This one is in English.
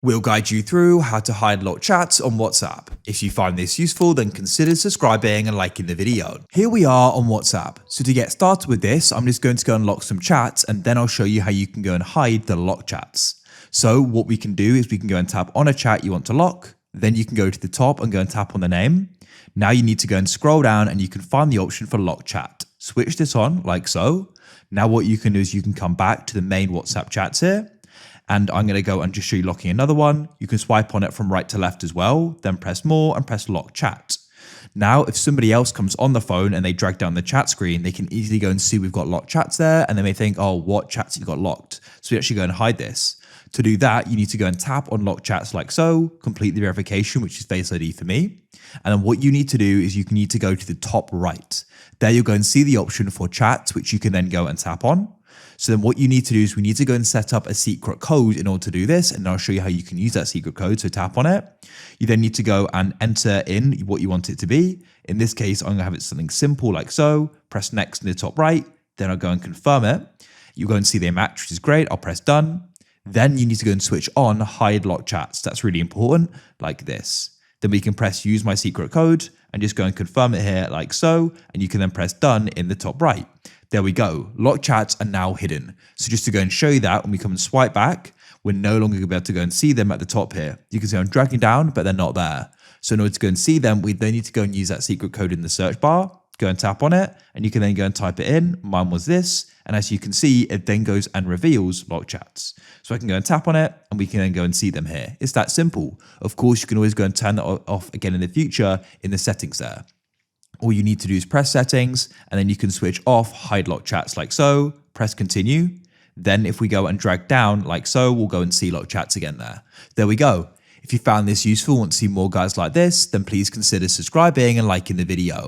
We'll guide you through how to hide locked chats on WhatsApp. If you find this useful, then consider subscribing and liking the video. Here we are on WhatsApp. So to get started with this, I'm just going to go and lock some chats, and then I'll show you how you can go and hide the locked chats. So what we can do is we can go and tap on a chat you want to lock. Then you can go to the top and go and tap on the name. Now you need to go and scroll down and you can find the option for lock chat. Switch this on like so. Now what you can do is you can come back to the main WhatsApp chats here. And I'm going to go and just show you locking another one. You can swipe on it from right to left as well, then press more and press lock chat. Now, if somebody else comes on the phone and they drag down the chat screen, they can easily go and see we've got locked chats there, and they may think, oh, what chats have you got locked? So we actually go and hide this. To do that, you need to go and tap on lock chats like so, complete the verification, which is Face ID for me. And then what you need to do is you need to go to the top right. There you'll go and see the option for chats, which you can then go and tap on. So then what you need to do is we need to go and set up a secret code in order to do this, and I'll show you how you can use that secret code. So tap on it. You then need to go and enter in what you want it to be. In this case, I'm going to have it something simple like so. Press next in the top right. Then I'll go and confirm it. You go and see they match, which is great. I'll press done. Then you need to go and switch on hide lock chats. That's really important, like this. Then we can press use my secret code and just go and confirm it here like so. And you can then press done in the top right. There we go. Locked chats are now hidden. So just to go and show you that, when we come and swipe back, we're no longer going to be able to go and see them at the top here. You can see I'm dragging down, but they're not there. So in order to go and see them, we then need to go and use that secret code in the search bar. Go and tap on it, and you can then go and type it in. Mine was this. And as you can see, it then goes and reveals locked chats. So I can go and tap on it, and we can then go and see them here. It's that simple. Of course, you can always go and turn that off again in the future in the settings there. All you need to do is press settings, and then you can switch off hide locked chats like so, press continue. Then if we go and drag down like so, we'll go and see locked chats again there. There we go. If you found this useful and want to see more guides like this, then please consider subscribing and liking the video.